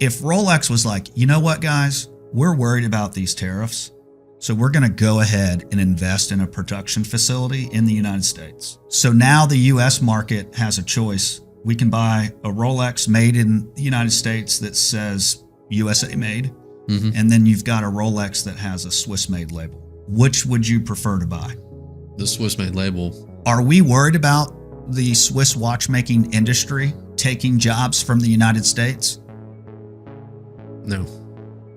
If Rolex was like, you know what, guys, we're worried about these tariffs, so we're going to go ahead and invest in a production facility in the United States. So now the U.S. market has a choice. We can buy a Rolex made in the United States that says USA made, and then you've got a Rolex that has a Swiss made label. Which would you prefer to buy? The Swiss made label. Are we worried about the Swiss watchmaking industry taking jobs from the United States? No.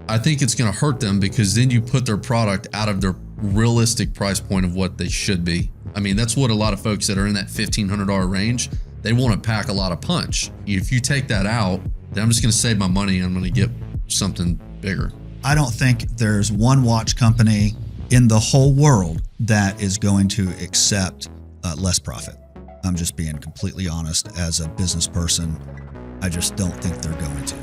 I think it's going to hurt them because then you put their product out of their realistic price point of what they should be. I mean, that's what a lot of folks that are in that $1,500 range, they want to pack a lot of punch. If you take that out, then I'm just going to save my money and I'm going to get something bigger. I don't think there's one watch company in the whole world that is going to accept less profit. I'm just being completely honest as a business person. I just don't think they're going to.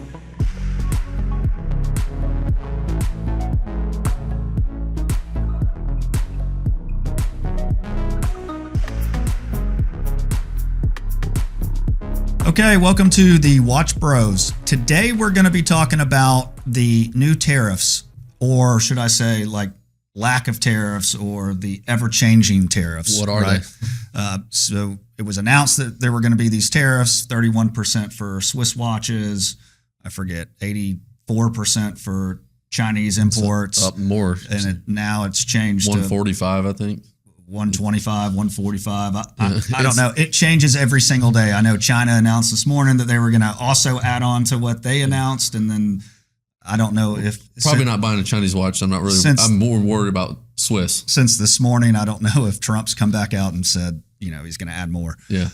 Okay, welcome to the Watch Bros. Today we're going to be talking about the new tariffs, or should I say like lack of tariffs or the ever-changing tariffs. What are they? So it was announced that there were going to be these tariffs, 31% for Swiss watches, I forget, 84% for Chinese imports. Up more. And now it's changed 145, I think. 125, 145. I don't know. It changes every single day. I know China announced this morning that they were going to also add on to what they announced. And then I don't know if... Probably not buying a Chinese watch. I'm more worried about Swiss. Since this morning, I don't know if Trump's come back out and said, he's going to add more. Yeah.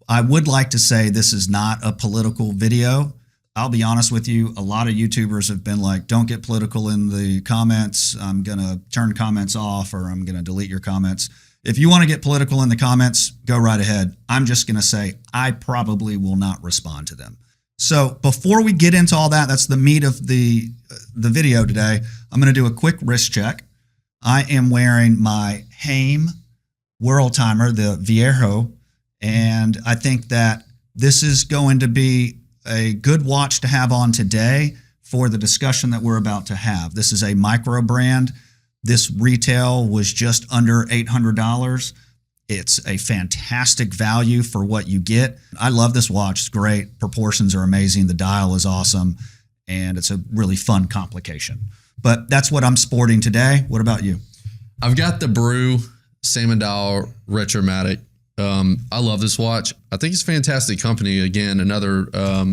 I would like to say this is not a political video. I'll be honest with you. A lot of YouTubers have been like, don't get political in the comments. I'm going to turn comments off or I'm going to delete your comments. If you want to get political in the comments, go right ahead. I'm just going to say I probably will not respond to them. So before we get into all that, that's the meat of the video today. I'm going to do a quick wrist check. I am wearing my Haim World Timer, the Viejo, and I think that this is going to be a good watch to have on today for the discussion that we're about to have. This is a micro brand. This retail was just under $800. It's a fantastic value for what you get. I love this watch. It's great. Proportions are amazing. The dial is awesome. And it's a really fun complication. But that's what I'm sporting today. What about you? I've got the Brew Salmon Dial Retromatic. I love this watch. I think it's a fantastic company. Again, another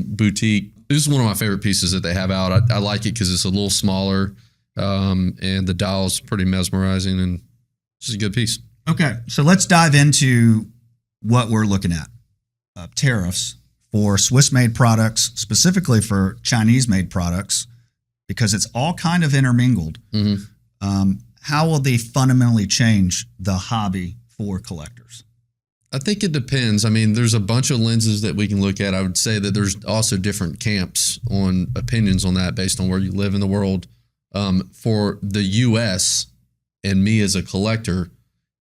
boutique. This is one of my favorite pieces that they have out. I like it because it's a little smaller and the dial's pretty mesmerizing and it's a good piece. Okay, so let's dive into what we're looking at. Tariffs for Swiss-made products, specifically for Chinese-made products, because it's all kind of intermingled. How will they fundamentally change the hobby for collectors? I think it depends. I mean, there's a bunch of lenses that we can look at. I would say that there's also different camps on opinions on that based on where you live in the world. For the U.S. and me as a collector,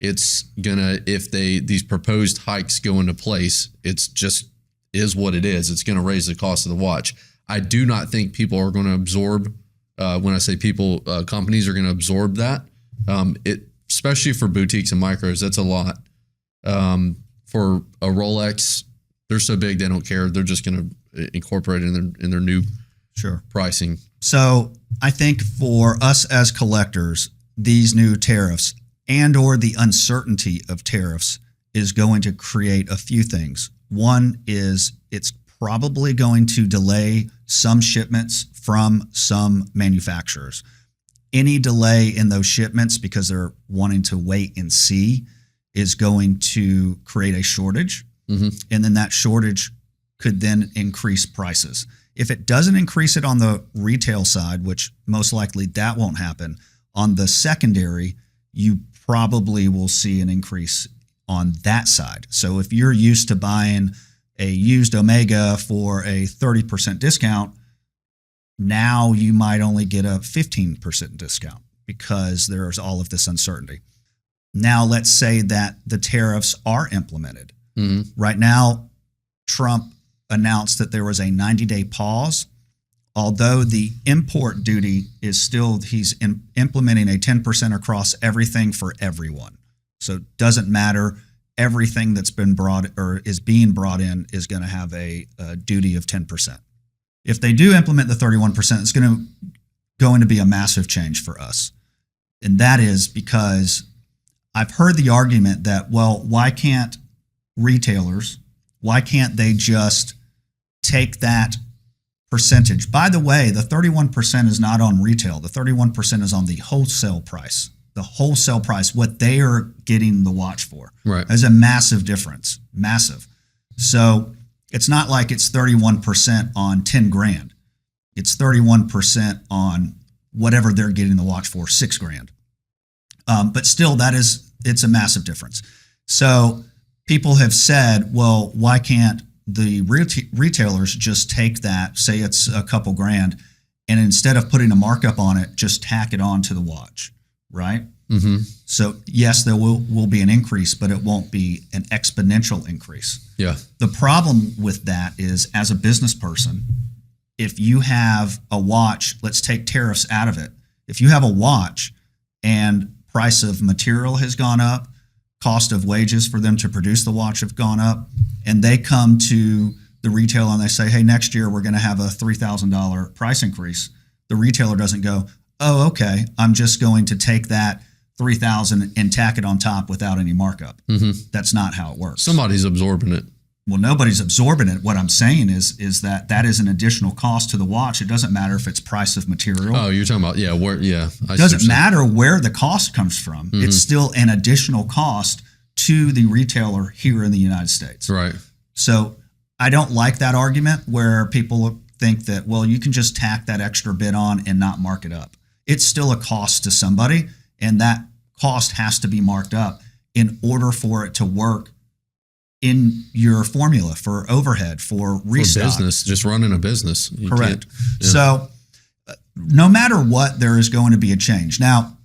it's gonna, if these proposed hikes go into place, it's just is what it is. It's gonna raise the cost of the watch. I do not think people are going to absorb. When I say people, companies are going to absorb that. Especially for boutiques and micros, that's a lot. For a Rolex, they're so big they don't care. They're just going to incorporate it in their new pricing. So I think for us as collectors, these new tariffs and or the uncertainty of tariffs is going to create a few things. One is it's probably going to delay some shipments from some manufacturers. Any delay in those shipments because they're wanting to wait and see is going to create a shortage. And then that shortage could then increase prices. If it doesn't increase it on the retail side, which most likely that won't happen, on the secondary, you probably will see an increase on that side. So if you're used to buying a used Omega for a 30% discount, now you might only get a 15% discount because there's all of this uncertainty. Now, let's say that the tariffs are implemented. Right now, Trump announced that there was a 90-day pause although the import duty is still, he's implementing a 10% across everything for everyone. So it doesn't matter. Everything that's been brought or is being brought in is going to have a duty of 10%. If they do implement the 31%, it's going to be a massive change for us. And that is because I've heard the argument that, well, why can't they just take that percentage? By the way, the 31% is not on retail. The 31% is on the wholesale price. The wholesale price, what they are getting the watch for. Right. There's a massive difference. Massive. So it's not like it's 31% on 10 grand. It's 31% on whatever they're getting the watch for, 6 grand. But still, it's a massive difference. So people have said, well, why can't the retailers just take that, say it's a couple grand, and instead of putting a markup on it, just tack it on to the watch, right? Mm-hmm. So yes, there will be an increase, but it won't be an exponential increase. Yeah. The problem with that is, as a business person, if you have a watch, let's take tariffs out of it. If you have a watch and price of material has gone up, cost of wages for them to produce the watch have gone up, and they come to the retailer and they say, hey, next year we're going to have a $3,000 price increase. The retailer doesn't go, oh, okay, I'm just going to take that $3,000 and tack it on top without any markup. Mm-hmm. That's not how it works. Somebody's absorbing it. Well, nobody's absorbing it. What I'm saying is that is an additional cost to the watch. It doesn't matter if it's price of material. Oh, you're talking about, It doesn't matter where the cost comes from. Mm-hmm. It's still an additional cost to the retailer here in the United States. Right. So I don't like that argument where people think that, well, you can just tack that extra bit on and not mark it up. It's still a cost to somebody, and that cost has to be marked up in order for it to work in your formula for overhead, for restock. For business, just running a business. Correct. So no matter what, there is going to be a change. Now,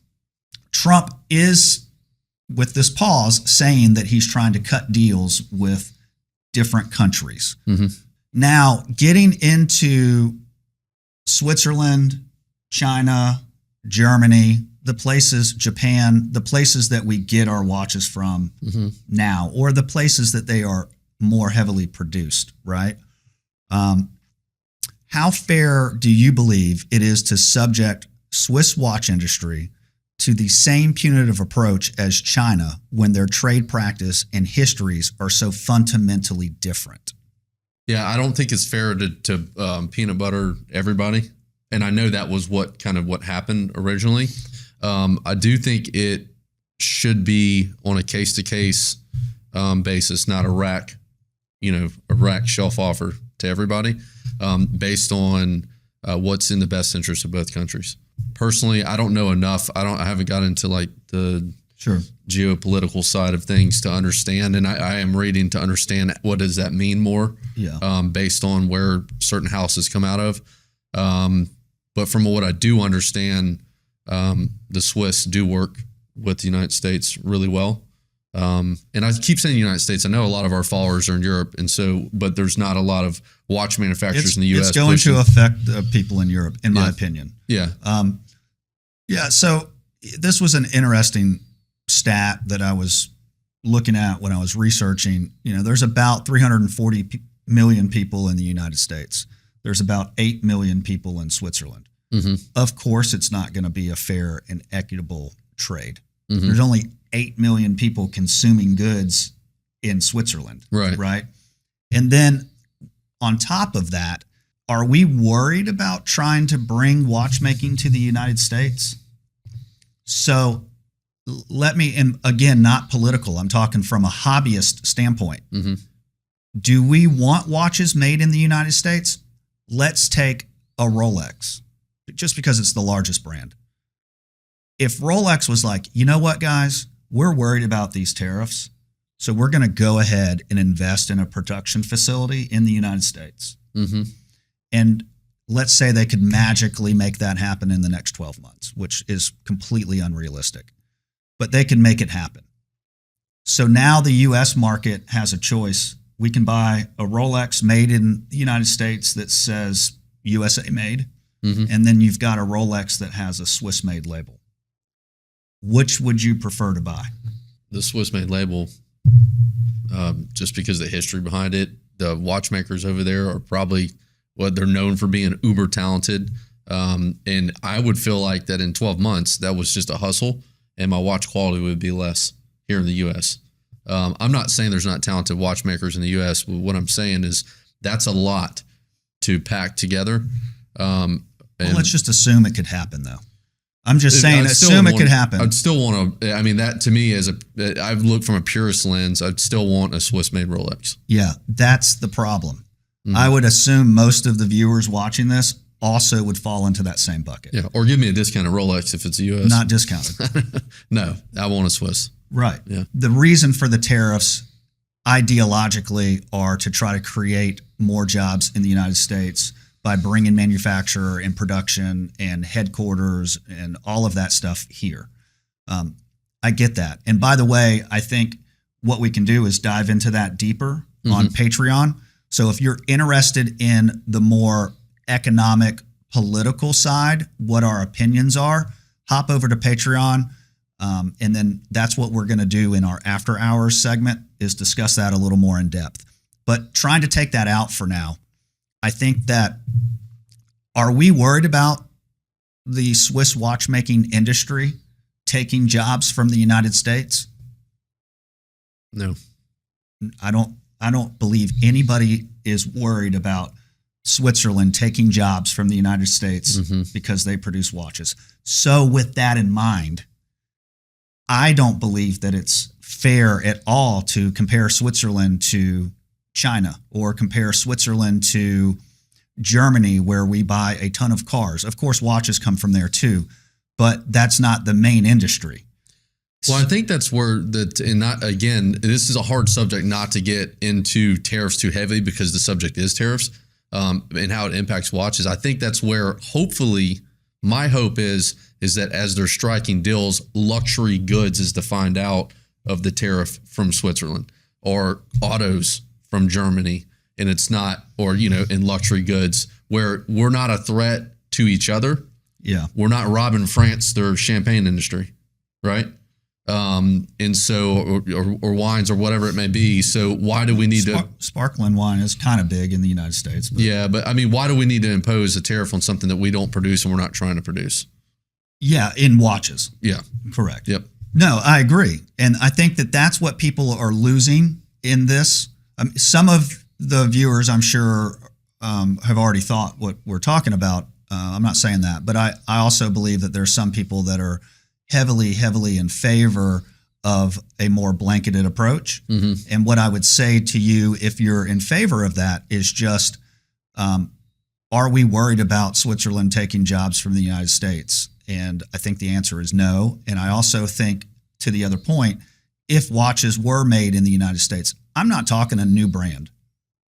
Trump is, with this pause, saying that he's trying to cut deals with different countries. Mm-hmm. Now, getting into Switzerland, China, Germany, the places, Japan, the places that we get our watches from mm-hmm. now, or the places that they are more heavily produced, right? How fair do you believe it is to subject Swiss watch industry to the same punitive approach as China when their trade practice and histories are so fundamentally different? Yeah, I don't think it's fair to peanut butter everybody. And I know that was what happened originally. I do think it should be on a case-to-case basis, not a rack shelf offer to everybody, based on what's in the best interest of both countries. Personally, I don't know enough. I haven't got into like the geopolitical side of things to understand, and I am reading to understand what does that mean more. Yeah. Based on where certain houses come out of. But from what I do understand, the Swiss do work with the United States really well. And I keep saying United States. I know a lot of our followers are in Europe, but there's not a lot of watch manufacturers in the U.S. It's going to affect people in Europe, in my opinion. Yeah. So this was an interesting stat that I was looking at when I was researching. There's about 340 million people in the United States. There's about 8 million people in Switzerland. Mm-hmm. Of course, it's not going to be a fair and equitable trade. Mm-hmm. There's only 8 million people consuming goods in Switzerland. Right. And then on top of that, are we worried about trying to bring watchmaking to the United States? So let me, and again, not political, I'm talking from a hobbyist standpoint. Mm-hmm. Do we want watches made in the United States? Let's take a Rolex, just because it's the largest brand. If Rolex was like, you know what, guys, we're worried about these tariffs, so we're going to go ahead and invest in a production facility in the United States. Mm-hmm. And let's say they could magically make that happen in the next 12 months, which is completely unrealistic. But they can make it happen. So now the U.S. market has a choice. We can buy a Rolex made in the United States that says USA made, Mhm. and then you've got a Rolex that has a Swiss made label. Which would you prefer to buy? The Swiss made label, just because of the history behind it. The watchmakers over there are probably what they're known for, being uber talented. And I would feel like that in 12 months, that was just a hustle, and my watch quality would be less here in the U.S. I'm not saying there's not talented watchmakers in the U.S. But what I'm saying is that's a lot to pack together. Well, let's just assume it could happen, though. I'm just saying, assume it could happen. I'd still want to. I mean, that to me, I've looked from a purist lens. I'd still want a Swiss made Rolex. Yeah, that's the problem. Mhm. I would assume most of the viewers watching this also would fall into that same bucket. Yeah, or give me a discounted Rolex if it's a U.S. Not discounted. No, I want a Swiss. Right. Yeah. The reason for the tariffs ideologically are to try to create more jobs in the United States by bringing manufacturer and production and headquarters and all of that stuff here. I get that. And by the way, I think what we can do is dive into that deeper on Patreon. So if you're interested in the more economic, political side, what our opinions are, hop over to Patreon. And then that's what we're going to do in our after hours segment, is discuss that a little more in depth. But trying to take that out for now, I think that, are we worried about the Swiss watchmaking industry taking jobs from the United States? No. I don't believe anybody is worried about Switzerland taking jobs from the United States because they produce watches. So with that in mind, I don't believe that it's fair at all to compare Switzerland to China or compare Switzerland to Germany, where we buy a ton of cars. Of course, watches come from there too, but that's not the main industry. Well, I think that's where this is a hard subject not to get into tariffs too heavily, because the subject is tariffs and how it impacts watches. I think that's where, hopefully, my hope is that as they're striking deals, luxury goods is defined out of the tariff from Switzerland, or autos from Germany. And it's not, or, in luxury goods where we're not a threat to each other. Yeah. We're not robbing France, their champagne industry. Right. And so, or wines or whatever it may be. So why do we need sparkling wine is kind of big in the United States. But yeah. But I mean, why do we need to impose a tariff on something that we don't produce and we're not trying to produce? Yeah. In watches. Yeah. Correct. Yep. No, I agree. And I think that that's what people are losing in this. Some of the viewers, I'm sure, have already thought what we're talking about. I'm not saying that, but I also believe that there's some people that are heavily in favor of a more blanketed approach. And what I would say to you, if you're in favor of that, is just, are we worried about Switzerland taking jobs from the United States? And I think the answer is no. And I also think, to the other point, if watches were made in the United States, I'm not talking a new brand.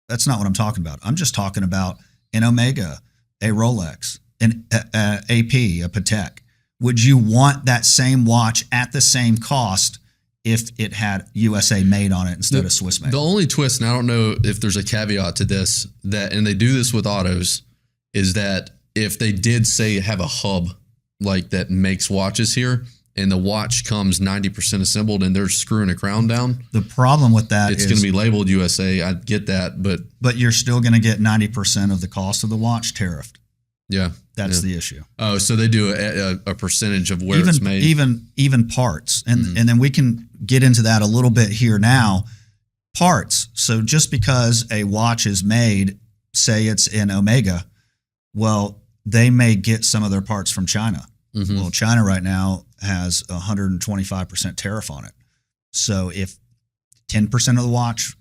That's not what I'm talking about. I'm just talking about an Omega, a Rolex, an AP, a Patek. Would you want that same watch at the same cost if it had USA made on it instead of Swiss made? The only twist, and I don't know if there's a caveat to this, and they do this with autos, is that if they did say have a hub like that makes watches here, and the watch comes 90% assembled and they're screwing a crown down, the problem with that it's going to be labeled USA. I get that, but you're still going to get 90% of the cost of the watch tariffed. Yeah, that's the issue. Oh, so they do a percentage of where it's made, even parts, and then we can get into that a little bit here now. Parts. So just because a watch is made, say it's in Omega, well, they may get some of their parts from China. Well, China right now has 125% tariff on it. So if 10% of the watch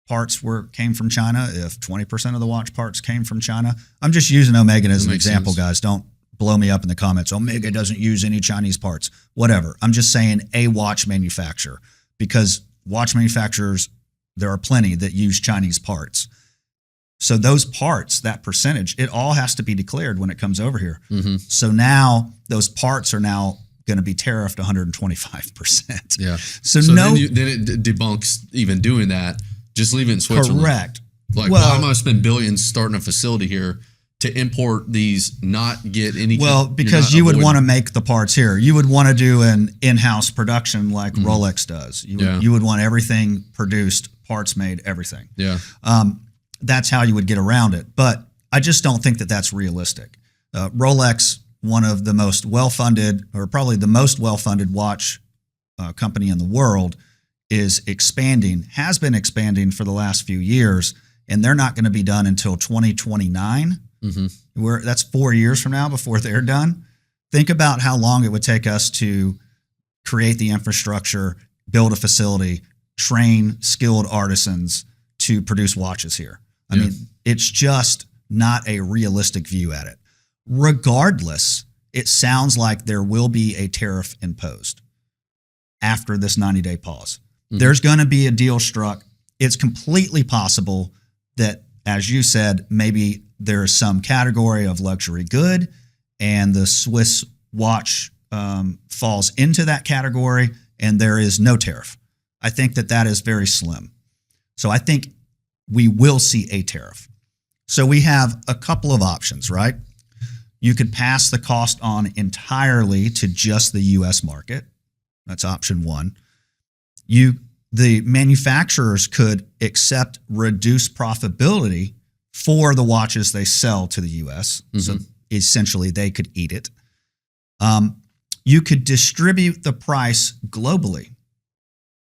parts came from China, if 20% of the watch parts came from China, I'm just using Omega as an example, guys. Don't blow me up in the comments. Omega doesn't use any Chinese parts. Whatever. I'm just saying a watch manufacturer, because watch manufacturers, there are plenty that use Chinese parts. So those parts, that percentage, it all has to be declared when it comes over here. So now those parts are now going to be tariffed 125%. Yeah. So then it debunks even doing that. Just leave it in Switzerland. Correct. Like, why am I spend billions starting a facility here to import these, not get any. Well, because you would want to make the parts here. You would want to do an in-house production like Rolex does. You would want everything produced, parts made, everything. Yeah. That's how you would get around it. But I just don't think that that's realistic. Rolex, one of the most well-funded, or probably the most well-funded watch company in the world, is expanding, has been expanding for the last few years, and they're not going to be done until 2029. That's 4 years from now before they're done. Think about how long it would take us to create the infrastructure, build a facility, train skilled artisans to produce watches here. I mean, it's just not a realistic view at it. Regardless, it sounds like there will be a tariff imposed after this 90-day pause. There's going to be a deal struck. It's completely possible that, as you said, maybe there's some category of luxury good and the Swiss watch falls into that category and there is no tariff. I think that that is very slim. So I think we will see a tariff. So we have a couple of options, right? You could pass the cost on entirely to just the U.S. market. That's option one. The manufacturers could accept reduced profitability for the watches they sell to the U.S. So essentially they could eat it. You could distribute the price globally,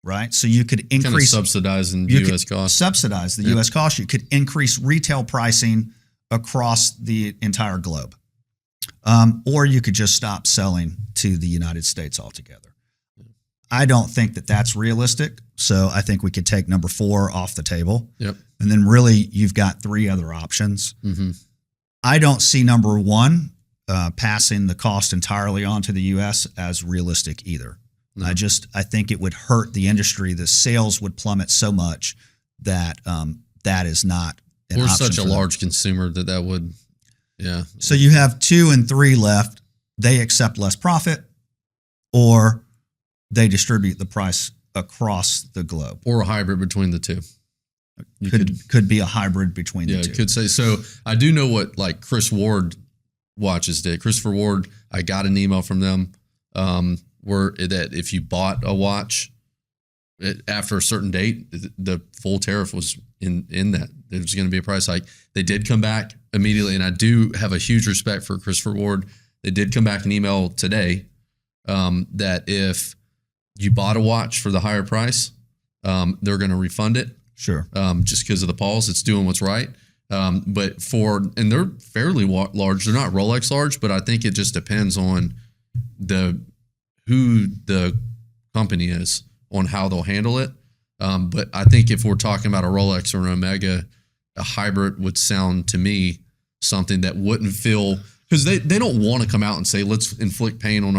right? So you could increase, kind of subsidizing U.S. cost. Subsidize the U.S. cost. You could increase retail pricing across the entire globe. Or you could just stop selling to the United States altogether. I don't think that that's realistic. So I think we could take number 4 off the table. Yep. And then really you've got 3 other options. I don't see number 1 passing the cost entirely onto the U.S. as realistic either. No. I think it would hurt the industry. The sales would plummet so much that that is not an option. We're such a large consumer that would, yeah. So you have 2 and 3 left. They accept less profit, or they distribute the price across the globe. Or a hybrid between the two. Could be a hybrid between the two. Yeah, could say. So I do know what like Chris Ward watches did. Christopher Ward, I got an email from them where that if you bought a watch after a certain date, the full tariff was in that. There was going to be a price hike. They did come back immediately, and I do have a huge respect for Christopher Ward. They did come back and email today that if you bought a watch for the higher price, they're going to refund it. Sure. Just because of the pause, it's doing what's right. And they're fairly large. They're not Rolex large, but I think it just depends on who the company is on how they'll handle it. But I think if we're talking about a Rolex or an Omega, a hybrid would sound to me something that wouldn't feel, because they don't want to come out and say, let's inflict pain on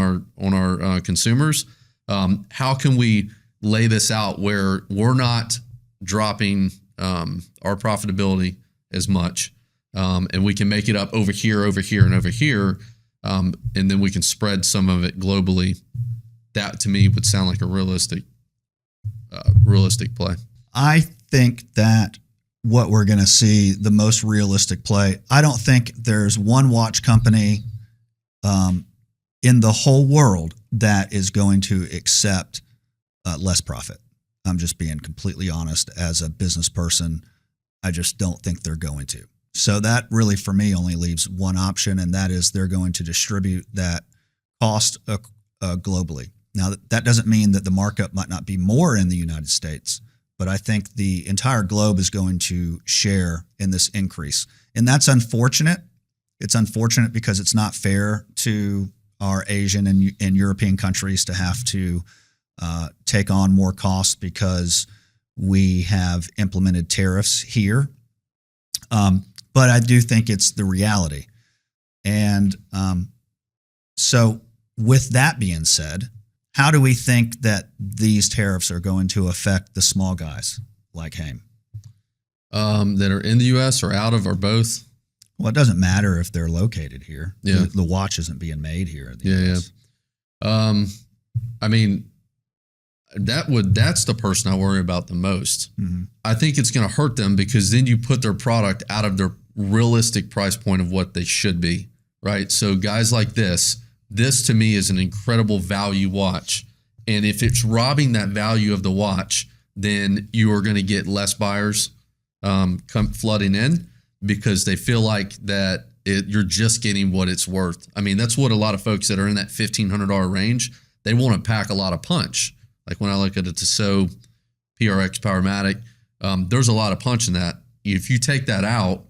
our consumers. How can we lay this out where we're not dropping our profitability as much, and we can make it up over here, and over here, and then we can spread some of it globally? That to me would sound like a realistic play. I think that what we're going to see, the most realistic play, I don't think there's one watch company in the whole world that is going to accept less profit. I'm just being completely honest as a business person. I just don't think they're going to. So that really, for me, only leaves one option, and that is they're going to distribute that cost globally. Now, that doesn't mean that the markup might not be more in the United States, but I think the entire globe is going to share in this increase. And that's unfortunate. It's unfortunate because it's not fair to our Asian and European countries to have to take on more costs because we have implemented tariffs here. But I do think it's the reality. And so with that being said, how do we think that these tariffs are going to affect the small guys like Haim? That are in the U.S. or out of, or both? Well, it doesn't matter if they're located here. Yeah. The watch isn't being made here in the US. Yeah. I mean, that's the person I worry about the most. I think it's going to hurt them because then you put their product out of their realistic price point of what they should be, right? So guys like this to me is an incredible value watch. And if it's robbing that value of the watch, then you are going to get less buyers come flooding in because they feel like that you're just getting what it's worth. I mean, that's what a lot of folks that are in that $1,500 range, they want to pack a lot of punch. Like when I look at a Tissot PRX Powermatic, there's a lot of punch in that. If you take that out,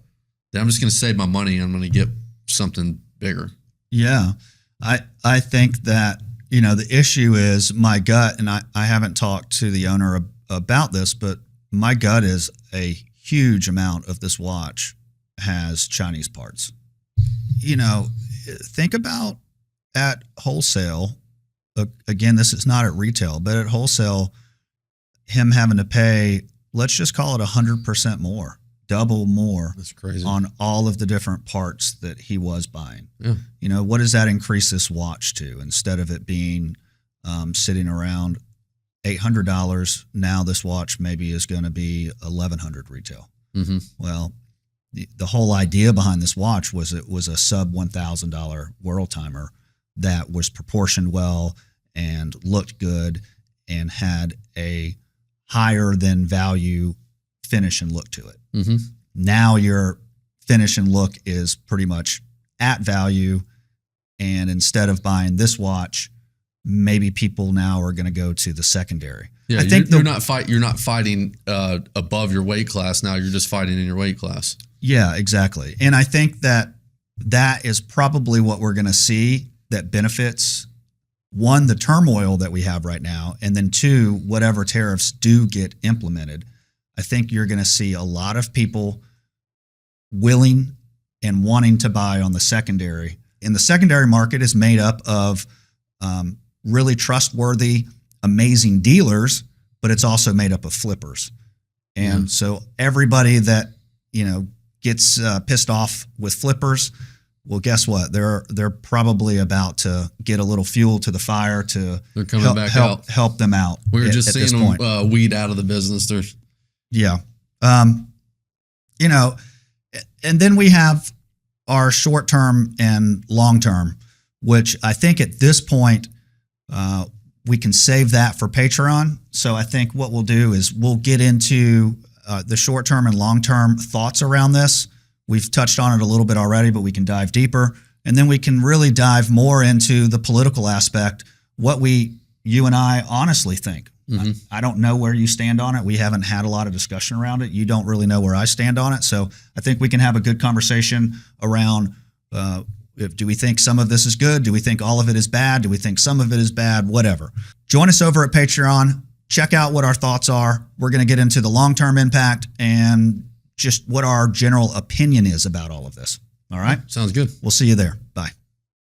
then I'm just going to save my money. I'm going to get something bigger. Yeah. I think that, the issue is my gut, and I haven't talked to the owner about this, but my gut is a huge amount of this watch has Chinese parts. Think about at wholesale, again, this is not at retail, but at wholesale, him having to pay, let's just call it 100% more, double more. That's crazy. On all of the different parts that he was buying. Yeah. What does that increase this watch to? Instead of it being sitting around $800, now this watch maybe is going to be $1,100 retail. Mm-hmm. Well, the whole idea behind this watch was it was a sub $1,000 world timer that was proportioned well and looked good and had a higher than value finish and look to it. Mm-hmm. Now your finish and look is pretty much at value, and instead of buying this watch, maybe people now are going to go to the secondary. Yeah, I think you're not fighting above your weight class now. You're just fighting in your weight class. Yeah, exactly. And I think that is probably what we're going to see that benefits, one, the turmoil that we have right now, and then two, whatever tariffs do get implemented. I think you're going to see a lot of people willing and wanting to buy on the secondary. And the secondary market is made up of really trustworthy, amazing dealers, but it's also made up of flippers. And so everybody that, gets pissed off with flippers, well, guess what? They're probably about to get a little fuel to the fire to They're coming back out. Help them out. We were just seeing them weed out of the business. Yeah. And then we have our short-term and long-term, which I think at this point, we can save that for Patreon. So I think what we'll do is we'll get into the short-term and long-term thoughts around this. We've touched on it a little bit already, but we can dive deeper. And then we can really dive more into the political aspect, what you and I honestly think. Mm-hmm. I don't know where you stand on it. We haven't had a lot of discussion around it. You don't really know where I stand on it. So I think we can have a good conversation around do we think some of this is good? Do we think all of it is bad? Do we think some of it is bad? Whatever. Join us over at Patreon. Check out what our thoughts are. We're going to get into the long-term impact and just what our general opinion is about all of this. All right? Sounds good. We'll see you there. Bye.